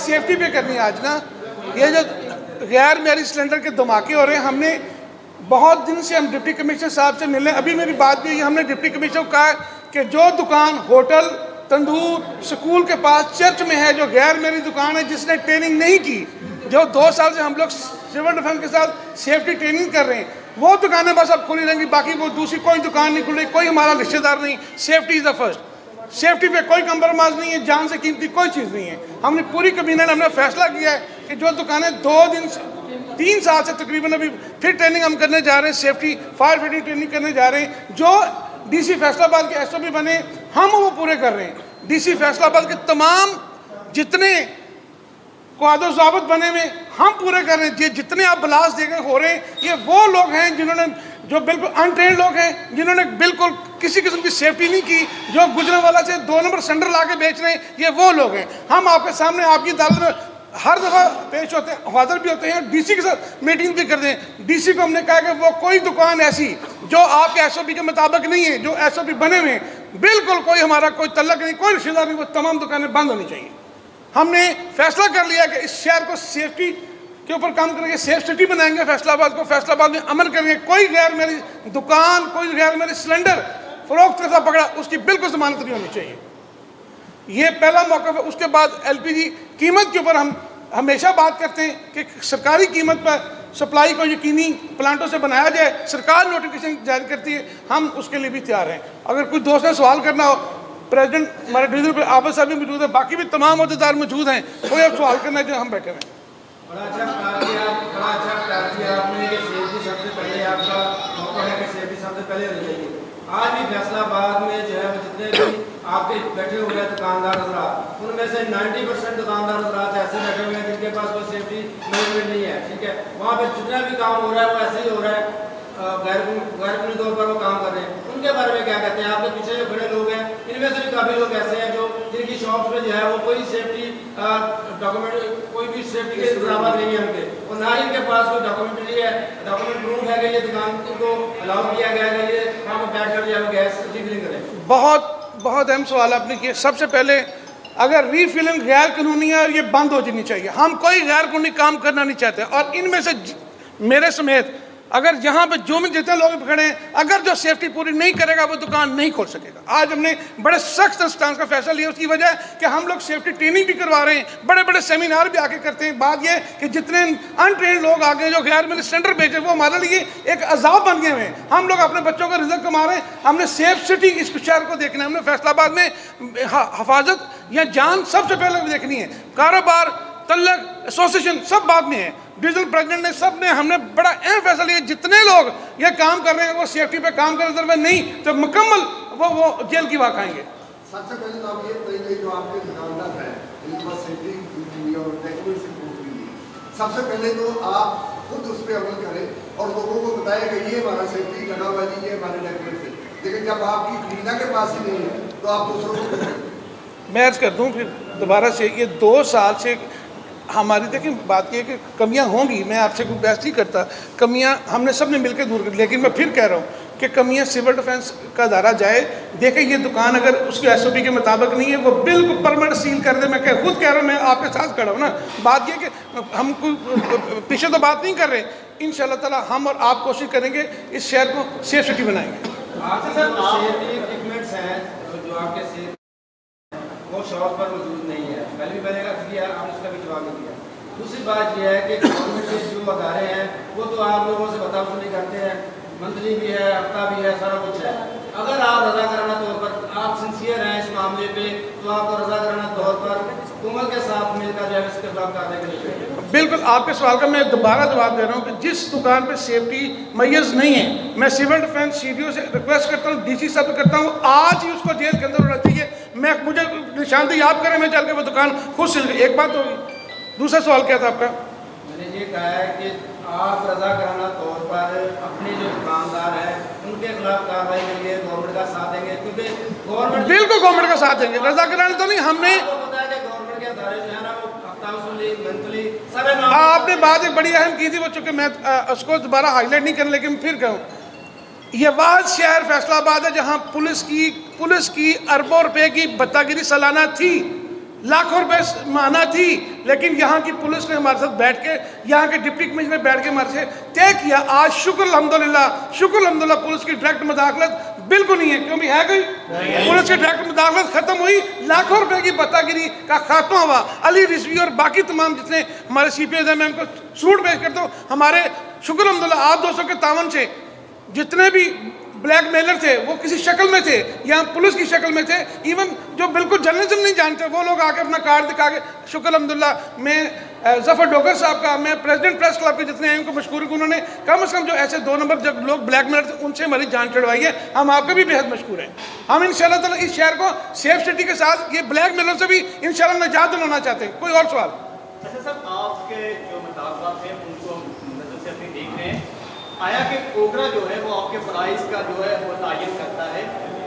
Safety पे करनी है आज ना। ये जो गैर मेरी सिलेंडर के धमाके हो रहे हैं, हमने बहुत दिन से हम डिप्टी कमिश्नर साहब से मिले, अभी मेरी बात भी हुई, हमने डिप्टी कमिश्नर को कहा कि जो दुकान होटल तंदूर स्कूल के पास चर्च में है, जो गैर मेरी दुकान है जिसने ट्रेनिंग नहीं की, जो 2 साल से हम लोग सिविल डिफेंस के साथ सेफ्टी ट्रेनिंग कर रहे हैं, वो दुकानें बस अब खुली रहेंगी, बाकी वो दूसरी कोई दुकान नहीं खुल रही, कोई हमारा रिश्तेदार नहीं। Safety is the first, safety पे कोई कंप्रोमाइज़ नहीं है, जान से कीमती कोई चीज़ नहीं है। हमने पूरी कमीने ने हमने फैसला किया है कि जो दुकानें 3 साल से तकरीबन अभी फिर ट्रेनिंग हम करने जा रहे हैं, सेफ्टी फायर फाइटिंग ट्रेनिंग करने जा रहे हैं, जो डीसी फैसलाबाद के एसओपी बने हम वो पूरे कर रहे हैं। डीसी फैसलाबाद के तमाम जितने क्वादो ज़ाबित बने हुए हम पूरे कर रहे हैं। ये जितने आप ब्लास्ट देखे हो रहे हैं, ये वो लोग हैं जिन्होंने, जो बिल्कुल अनट्रेंड लोग हैं, जिन्होंने बिल्कुल किसी किस्म की सेफ्टी नहीं की, जो गुजरांवाला से 2 नंबर सिलेंडर ला के बेच रहे हैं, ये वो लोग हैं। हम आपके सामने आपकी अदालत में हर दफ़ा पेश होते हैं, हाजिर भी होते हैं, डीसी के साथ मीटिंग भी करते हैं। डीसी को हमने कहा कि वो कोई दुकान ऐसी जो आपके एसओपी के मुताबिक नहीं है, जो एसओपी बने हुए हैं, बिल्कुल कोई हमारा कोई तल्लक नहीं, कोई रिश्तेदार नहीं, वो तमाम दुकानें बंद होनी चाहिए। हमने फैसला कर लिया कि इस शहर को सेफ्टी के ऊपर काम करेंगे, सेफ सिटी बनाएंगे फैसलाबाद को, फैसलाबाद में अमल करेंगे। कोई गैर मेरी दुकान, कोई गैर मेरी सिलेंडर फरोख्त करता पकड़ा, उसकी बिल्कुल जमानत नहीं होनी चाहिए। ये पहला मौका है। उसके बाद एलपीजी कीमत के ऊपर हम हमेशा बात करते हैं कि सरकारी कीमत पर सप्लाई को यकीनी प्लांटों से बनाया जाए। सरकार नोटिफिकेशन जारी करती है, हम उसके लिए भी तैयार हैं। अगर कोई दोस्त ने सवाल करना हो, प्रेसिडेंट हमारे डिवीजन पर आबद साहब भी मौजूद है, बाकी भी तमाम अहदेदार मौजूद हैं, कोई अब सवाल करना है जो हम बैठे हैं। बड़ा अच्छा आपने कि सेफ्टी सबसे पहले आपका मौका है कि सेफ्टी सबसे पहले होनी चाहिए। आज भी फैसलाबाद में जो है वो जितने भी आपके बैठे हुए हैं दुकानदार हजरात, उनमें से 90% दुकानदार हजरात ऐसे बैठे हुए हैं जिनके पास कोई सेफ्टी मैनेजमेंट नहीं है। ठीक है, वहाँ पर जितना भी काम हो रहा है वो ऐसे ही हो रहा है, गैर तौर पर वो काम कर रहे हैं। उनके बारे में क्या कहते हैं? आपके पीछे जो खड़े लोग हैं, इनमें से भी काफ़ी लोग ऐसे हैं जो जिनकी शॉप्स में जो है वो कोई सेफ्टी डॉक्यूमेंट, कोई भी सेफ्टी के इंतजाम नहीं है उनके, और ना ही इनके पास कोई डॉक्यूमेंट्री है, डॉक्यूमेंट प्रूफ है कि ये दुकान को अलाउ किया गया है, ये वहाँ पर बैठ कर जो है गैस रिफिलिंग करें। बहुत अहम सवाल आपने किया। सबसे पहले अगर रीफिलिंग गैर कानूनी है, ये बंद हो जानी चाहिए। हम कोई गैर कानूनी काम करना नहीं चाहते, और इनमें से मेरे समेत अगर यहाँ पे जो में जितने लोग खड़े हैं, अगर जो सेफ्टी पूरी नहीं करेगा वो दुकान नहीं खोल सकेगा। आज हमने बड़े सख्त स्टांस का फैसला लिया, उसकी वजह है कि हम लोग सेफ्टी ट्रेनिंग भी करवा रहे हैं, बड़े बड़े सेमिनार भी आके करते हैं। बात यह कि जितने अनट्रेंड लोग आ गए, जो गैर मेरे सिलेंडर बेचे, वो हमारे लिए एक अजाब बन गए हैं। हम लोग अपने बच्चों का रिजल्ट कमा रहे हैं, हमने सेफ सिटी इस शहर को देखना है। हमने फैसलाबाद में हिफाजत या जान सबसे पहले देखनी है। कारोबार, तल्लक, एसोसिएशन सब बाद में है। डिविजनल प्रेसिडेंट ने सब ने हमने बड़ा अहम फैसला लिया, जितने लोग ये काम कर रहे हैं वो सेफ्टी पे काम कर रहे हैं, नहीं तो मुकम्मल वो जेल की वाक़ आएंगे। सबसे पहले तो आप ये बताइए जो आपके दुकानदार हैं, इनके पास सेफ्टी और डॉक्यूमेंट से प्रूफ नहीं है, सबसे पहले तो आप खुद उस पर अमल करें और लोगों को बताएं कि ये हमारा सेफ्टी लगा हुआ है, ये हमारे डॉक्यूमेंट से। लेकिन जब आपकी खरीदा के पास ही नहीं है तो आप दूसरों को मैं अर्ज़ कर दूँ फिर दोबारा से, ये 2 साल से हमारी देखिए बात की है कि कमियां होंगी, मैं आपसे कोई बहस नहीं करता, कमियां हमने सब ने मिलकर दूर कर। लेकिन मैं फिर कह रहा हूँ कि कमियां सिविल डिफेंस का अदारा जाए, देखें ये दुकान अगर उसके एसओपी के मुताबिक नहीं है, वो बिल्कुल परमानेंट सील कर दे। मैं खुद कह रहा हूँ, मैं आपके साथ खड़ा हूँ ना। बात ये कि हम कोई पीछे तो बात नहीं कर रहे, इंशाल्लाह ताला हम और आप कोशिश करेंगे इस शहर को सेफ सिटी बनाएंगे। वो शॉप पर मौजूद नहीं है, पहले भी मैंने किया, आपने उसका भी जवाब नहीं दिया। दूसरी बात यह है कि गवर्नमेंट के जो अदारे हैं वो तो आप लोगों से बता सुनी करते हैं, मंथली भी है, हफ्ता भी है, सारा कुछ है। अगर आप रज़ाकाराना तौर पर आप सिंसियर हैं इस मामले पे, तो आपको रज़ाकाराना तौर पर हुकूमत के साथ मिलकर जो है इसके खिलाफ कार्रवाई करनी चाहिए। बिल्कुल, आपके सवाल का मैं दोबारा जवाब दे रहा हूँ कि जिस दुकान पे सेफ्टी मैयस नहीं है, मैं सिविल डिफेंस सीडीओ से रिक्वेस्ट करता हूँ, डीसी साहब से करता हूँ, आज ही उसको जेल के अंदर होना चाहिए। मुझे निशानदेही आप करें, मैं चल के वो दुकान खुद सिल गई। एक बात होगी। दूसरा सवाल क्या था आपका? मैंने ये कहा है कि आप रज़ाकाराना तौर पर अपने जो दुकानदार हैं उनके खिलाफ कार्रवाई के लिए गवर्नमेंट का साथ देंगे, क्योंकि गवर्नमेंट बिल्कुल गवर्नमेंट का साथ देंगे, रज़ाकाराना तो नहीं। हमने गवर्नमेंट के अदारे जो है ना वो आपने बात एक बड़ी अहम की थी, वो चूँकि मैं उसको दोबारा हाईलाइट नहीं करने, लेकिन फिर कहूँ, ये वाद शहर फैसलाबाद है जहाँ पुलिस की अरबों रुपए की बत्तागिरी सालाना थी, लाखों रुपए माना थी, लेकिन यहाँ की पुलिस ने हमारे साथ बैठ के, यहाँ के डिप्टी कमिश्नर ने बैठ के हमारे से तय किया। आज शुक्र अल्हम्दुलिल्लाह पुलिस की डायरेक्ट मुदाखलत बिल्कुल नहीं है, क्योंकि है कोई पुलिस की डायरेक्ट मुदाखलत खत्म हुई, लाखों रुपए की बत्तागिरी का खात्मा हुआ। अली रिजवी और बाकी तमाम जितने हमारे CPOs हैं, मैं उनको सूट पेश करता हूँ। हमारे शुक्र अल्हम्दुलिल्लाह आप दोस्तों के तावन से जितने भी ब्लैक मेलर थे वो किसी शक्ल में थे, यहाँ पुलिस की शक्ल में थे। इवन जो बिल्कुल जर्नलिज्म नहीं जानते वो लोग आके अपना कार्ड दिखा के, शुक्र अल्हम्दुलिल्लाह मैं जफ़र डोगर साहब का, मैं प्रेसिडेंट प्रेस क्लब के जितने हैं उनको मशकूर हूँ, उन्होंने कम से कम जो ऐसे 2 नंबर जब लोग ब्लैक मेलर थे उनसे हमारी जान चढ़वाई है। हम आपके भी बेहद मशकूर हैं। हम इंशाल्लाह ताला इस शहर को सेफ सिटी के साथ ये ब्लैक मेलर से भी इंशाल्लाह निजात दिलाना चाहते हैं। कोई और सवाल? अच्छा सर, आपके जो मुतालबात हैं उनको नजर से अपनी देख रहे हैं, आया कि ओगरा जो है वो आपके प्राइस का जो है वो तायन करता है,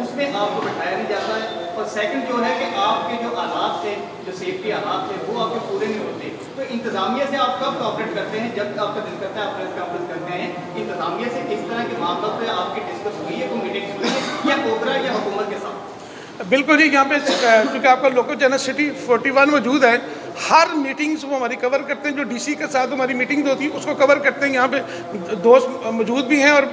उसमें आपको बैठाया नहीं जाता है, और सेकंड जो है कि आपके जो हालात थे, जो सेफ्टी हालात थे वो आपके पूरे नहीं होते। तो इंतज़ामिया से आप कब कोऑपरेट करते हैं? जब आपका दिल करता है आप प्रेस कॉन्फ्रेंस करते हैं, इंतज़ामिया से किस तरह के मामलों पर आपकी डिस्कस हुई है, कोई मीटिंग्स हुई है या ओगरा या हुकूमत के साथ? बिल्कुल जी, यहाँ पे क्योंकि आपका लोकल चैनल सिटी 41 मौजूद है, हर मीटिंग्स वो हमारी कवर करते हैं। जो DC के साथ हमारी मीटिंग होती है उसको कवर करते हैं। यहाँ पे दोस्त मौजूद भी हैं और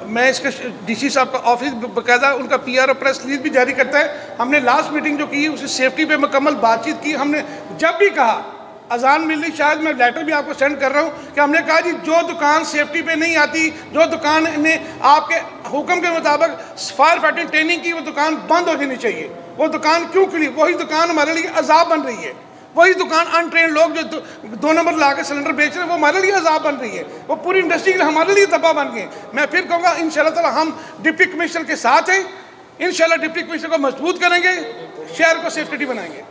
मैं इसके DC साहब का ऑफिस बाकायदा उनका PR और प्रेस रिलीज भी जारी करता है। हमने लास्ट मीटिंग जो की उसे सेफ्टी पे मुकम्मल बातचीत की। हमने जब भी कहा, अजान मिल रही, शायद मैं लेटर भी आपको सेंड कर रहा हूँ, कि हमने कहा जी जो दुकान सेफ्टी पे नहीं आती, जो दुकान ने आपके हुक्म के मुताबिक फायर फाइटिंग ट्रेनिंग की, वो दुकान बंद हो जानी चाहिए। वो दुकान क्यों खुली? वही दुकान हमारे लिए अजाब बन रही है। वही दुकान अनट्रेंड लोग जो 2 नंबर ला के सिलेंडर बेच रहे हैं वो हमारे लिए अजाब बन रही है। वो पूरी इंडस्ट्री के लिए हमारे लिए तबाह बन गई। मैं फिर कहूँगा इंशाल्लाह ताला हम डिप्टी कमिश्नर के साथ हैं, इंशाल्लाह डिप्टी कमिश्नर को मजबूत करेंगे, शहर को सेफ सिटी बनाएंगे।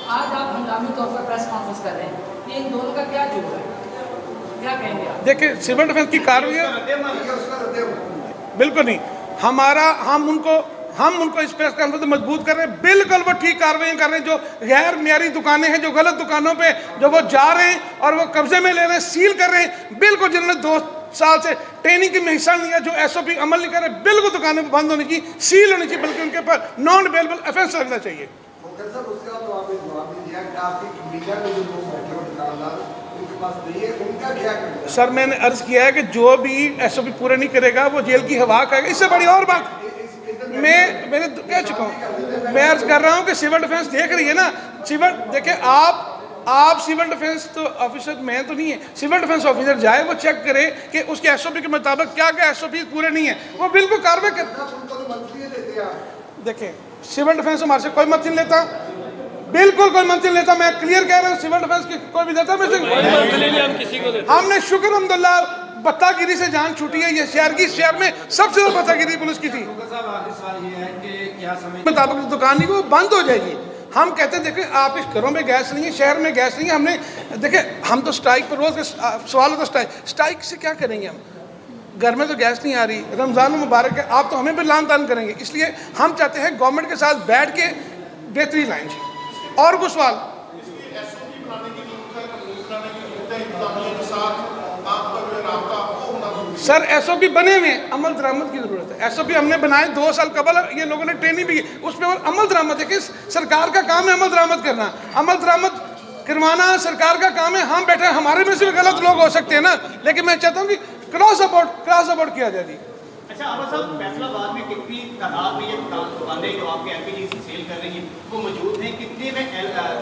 आज आप हंगामी तौर पर प्रेस कॉन्फ्रेंस कर रहे हैं, ये इन दोनों का क्या जोड़ है, क्या कहेंगे आप? देखिए सिविल डिफेंस की कार्रवाई बिल्कुल नहीं, हम उनको इस प्रेस कॉन्फ्रेंस में मजबूत कर रहे हैं। बिल्कुल वो ठीक कार्रवाई कर रहे हैं। जो गैर मियारी दुकानें हैं, जो गलत दुकानों पे जो वो जा रहे हैं और वो कब्जे में ले रहे हैं, सील कर रहे हैं, बिल्कुल जिन्होंने 2 साल से ट्रेनिंग की में हिस्सा लिया, जो SOP अमल नहीं कर रहे, बिल्कुल दुकानें बंद होनी चाहिए, सील होनी चाहिए, बल्कि उनके ऊपर नॉन अवेलेबल ऑफेंस लगना चाहिए। उसका तो आपने जवाब नहीं दिया कि आपकी मीडिया में जो लोग बैठे हो दुकानदार उनके पास नहीं है, उनका क्या करना है? सर मैंने अर्ज किया है कि जो भी SOP पूरे नहीं करेगा वो जेल की हवा खाएगा। इससे बड़ी और बात मैंने कह चुका हूँ, मैं अर्ज कर रहा हूँ कि सिविल डिफेंस देख रही है ना, देखिए आप सिविल डिफेंस तो ऑफिसर, मैं तो नहीं है, सिविल डिफेंस ऑफिसर जाए वो चेक करे कि उसके SOP के मुताबिक क्या क्या SOP पूरे नहीं है, वो बिल्कुल कार्रवाई कर। देखें सिविल डिफेंस हमारे से कोई मत नहीं लेता, बिल्कुल कोई मंजिल लेता। मैं क्लियर कह रहा हूँ, सिविल डिफेंस की कोई भी देता हमने शुक्र अल्हम्दुलिल्लाह बत्तागिरी से जान छूटी है। ये शहर में सबसे ज्यादा बत्तागिरी पुलिस की थी। मुताबिक दुकान नहीं वो बंद हो जाएगी। हम कहते हैं देखिए आप इस घरों में गैस नहीं है, शहर में गैस नहीं है। हमने देखिए हम तो स्ट्राइक पर रोज सवाल होता स्ट्राइक से क्या करेंगे हम, घर में तो गैस नहीं आ रही, रमज़ान मुबारक है, आप तो हमें भी लान तान करेंगे। इसलिए हम चाहते हैं गवर्नमेंट के साथ बैठ के बेहतरी लाएँ। और कुछ सवाल? सर SOP बने हुए, अमल दरामद की जरूरत है। SOP हमने बनाए 2 साल कबल, ये लोगों ने ट्रेनिंग भी की, उस पर अमल दरामद है कि सरकार का काम है अमल दरामद करना, अमल दरामद करवाना सरकार का काम है। हम बैठे, हमारे में से भी गलत लोग हो सकते हैं ना, लेकिन मैं चाहता हूँ कि क्रॉस अबाउट किया जाए। जी अच्छा, आबा साहब फैसलाबाद में कितनी तादाद में ये दुकानें जो आपके LPG से सेल कर रही हैं वो मौजूद हैं? कितने में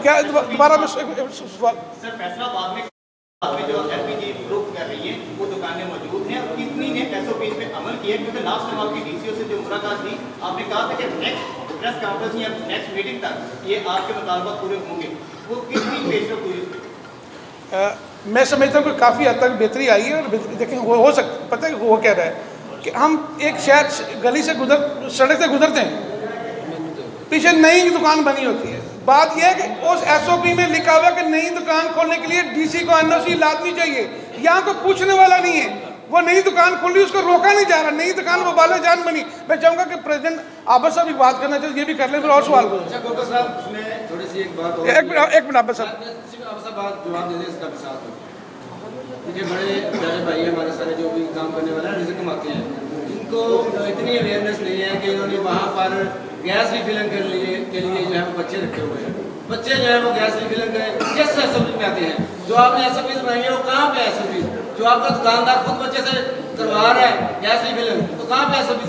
क्या दोबारा में सर फैसलाबाद में जो LPG फरोख्त कर रही है वो दुकानें मौजूद हैं और कितनी ने SOP पे अमल किया? क्योंकि लास्ट टाइम आपकी DCO से जो मुलाकात थी आपने कहा था कि नेक्स्ट प्रेस कॉन्फ्रेंस या नेक्स्ट मीटिंग तक ये आपके मुतालबात पूरे होंगे, वो कितनी पेशरफ हुई उस पर? मैं समझता हूँ कि काफ़ी हद तक बेहतरी आई है। और देखें हो सकता, पता है वो कह रहा है कि हम एक शहर गली से सड़क से गुजरते हैं, पीछे नई दुकान बनी होती है। बात यह है कि उस SOP में लिखा हुआ कि नई दुकान खोलने के लिए DC को NOC लादनी चाहिए। यहाँ को पूछने वाला नहीं है, वो नई दुकान खोली उसको रोका नहीं जा रहा, नई दुकान वो बाला जान बनी। मैं चाहूँगा कि प्रेसिडेंट आबा साहब भी बात करना चाहिए, ये भी कर लें। फिर और सवाल थोड़ी सी एक बात एक मिनट आबा साहब जवाब दे दें इसका। ये बड़े प्यारे भाई हैं हमारे सारे जो भी काम करने वाले हैं, रिज़्क कमाते हैं, इनको इतनी अवेयरनेस नहीं है कि उन्होंने वहाँ पर गैस रिफिलिंग के लिए जो है वो बच्चे रखे हुए हैं। बच्चे जो है वो गैस रिफिलिंग किस एसएमपी में आते हैं? जो आपने एसएमपी बनाई है वो कहाँ पे एसएमपी? जो आपका दुकानदार खुद बच्चे से करवा रहा है गैस रिफिलिंग, तो कहाँ पे एसएमपी?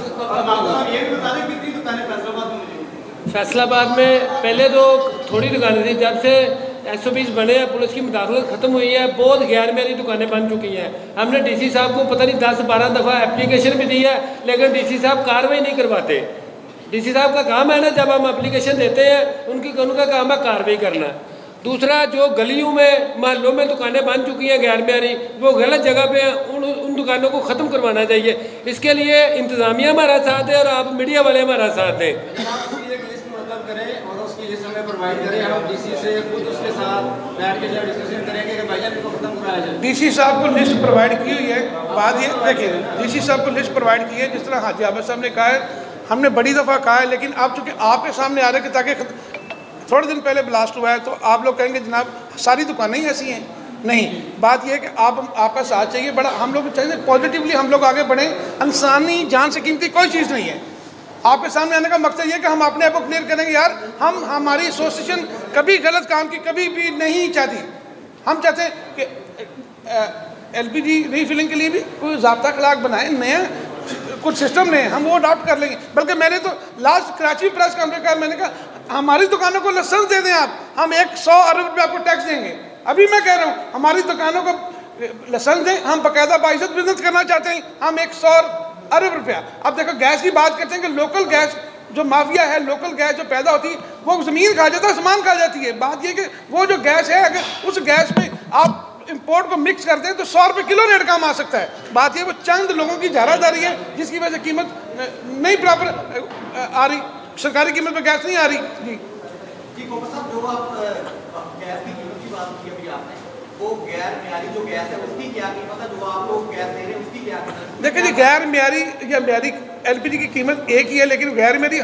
ये भी बता दें कितनी दुकानें फैसलाबाद में मिली? फैसलाबाद में पहले तो थोड़ी दुकानें थी, जब से SOPs बने हैं, पुलिस की मुदाखलत ख़त्म हुई है, बहुत गैर मेरी दुकानें बन चुकी हैं। हमने DC साहब को पता नहीं 10-12 दफ़ा एप्लीकेशन भी दी है, लेकिन DC साहब कार्रवाई नहीं करवाते। DC साहब का काम है ना, जब हम एप्लीकेशन देते हैं उनका काम है कार्रवाई करना। दूसरा, जो गलियों में महलों में दुकानें बन चुकी हैं गैर मेरी, वो गलत जगह पे हैं, उन दुकानों को ख़त्म करवाना चाहिए। इसके लिए इंतज़ामिया हमारा साथ है और आप मीडिया वाले हमारा साथ दें। करें और उसकी लिस्ट हमें प्रोवाइड करें, हम DC से खुद उसके साहब बैठ के जो डिस्कशन करेंगे कि भाई इनको खत्म कराया जाए। DC साहब को लिस्ट प्रोवाइड की हुई है। बात ये देखिए, DC साहब को लिस्ट प्रोवाइड की है, जिस तरह हाजी आबद साहब ने कहा है, हमने बड़ी दफ़ा कहा है, लेकिन आप चूँकि आपके सामने आ रहे कि ताकि थोड़े दिन पहले ब्लास्ट हुआ है तो आप लोग कहेंगे जनाब सारी दुकानें ही ऐसी हैं। नहीं, बात यह है कि आपका साथ चाहिए, बड़ा हम लोग चाहिए पॉजिटिवली हम लोग आगे बढ़ें। इंसानी जान से कीमती कोई चीज़ नहीं है। आपके सामने आने का मकसद ये कि हम अपने आप को क्लियर करेंगे, यार हम हमारी एसोसिएशन कभी गलत काम की कभी भी नहीं चाहती। हम चाहते हैं कि LPG रीफिलिंग के लिए भी कोई ज़ाब्ता अखलाक बनाए, नया कुछ सिस्टम नहीं, हम वो अडॉप्ट कर लेंगे। बल्कि मैंने तो लास्ट कराची प्रेस कॉन्फ्रेंस का मैंने कहा हमारी दुकानों को लाइसेंस दे दें आप, हम 100 अरब रुपये आपको टैक्स देंगे। अभी मैं कह रहा हूँ हमारी दुकानों को लाइसेंस दें, हम बाकायदा बाइज्जत बिजनेस करना चाहते हैं, हम 100 अरब रुपया। अब देखो गैस की बात करते हैं कि लोकल गैस जो माफिया है, लोकल गैस जो पैदा होती है वो ज़मीन खा जाता है, सामान खा जाती है। बात ये कि वो जो गैस है, अगर उस गैस में आप इंपोर्ट को मिक्स करते हैं तो 100 रुपये किलो रेट कम आ सकता है। बात ये वो चंद लोगों की जारादारी है जिसकी वजह से कीमत नहीं प्रॉपर आ रही, सरकारी कीमत पर गैस नहीं आ रही। जी साहब, जो आप गैस की कीमत की बात की अभी आपने, वो गैर मेयारी जो गैस है उसकी क्या कीमत है? जो आप लोग गैस दे रहे हैं उसकी क्या कीमत है? देखिए जी, गैर मेयारी या मेयारी LPG की कीमत एक ही है, लेकिन गैर मेयारी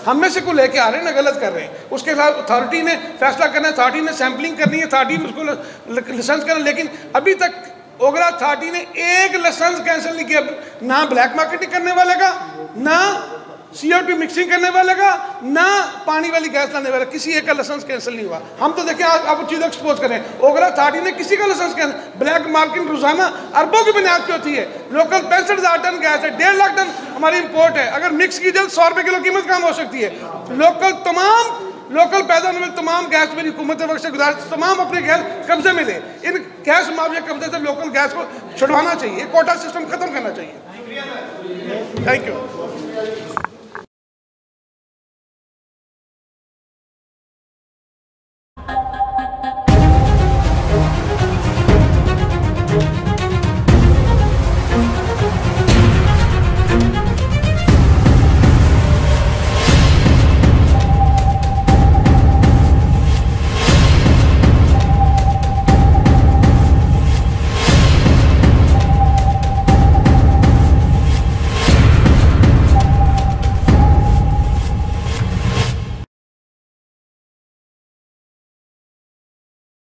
हम में से को लेके आ रहे हैं ना, गलत कर रहे हैं। उसके साथ अथॉरिटी ने फैसला करना है, अथॉरिटी ने सैम्पलिंग करनी है, अथॉरिटी ने उसको लाइसेंस करना। लेकिन अभी तक ओगरा अथॉरिटी ने एक लाइसेंस कैंसिल नहीं किया, ना ब्लैक मार्केटिंग करने वाले का, ना CO2 मिक्सिंग करने वाले का, ना पानी वाली गैस लाने वाला, किसी एक का लाइसेंस कैंसिल नहीं हुआ। हम तो देखें आप चीज़ एक्सपोज करें, ओगरा अथॉरिटी ने किसी का लाइसेंस कैंसिल। ब्लैक मार्केटिंग रोजाना अरबों की बुनियाद पे होती है। लोकल 65,000 टन गैस है, 1.5 लाख टन हमारी इंपोर्ट है। अगर मिक्स की जाए 100 रुपये किलो कीमत कम हो सकती है। लोकल पैदा होने वाली तमाम गैस मेरी हुकूमत वक्त से गुजारिश, तमाम अपने गैस कब्जे में ले। इन गैस माफिया कब्जे से लोकल गैस को छुड़वाना चाहिए, कोटा सिस्टम खत्म करना चाहिए। Thank you.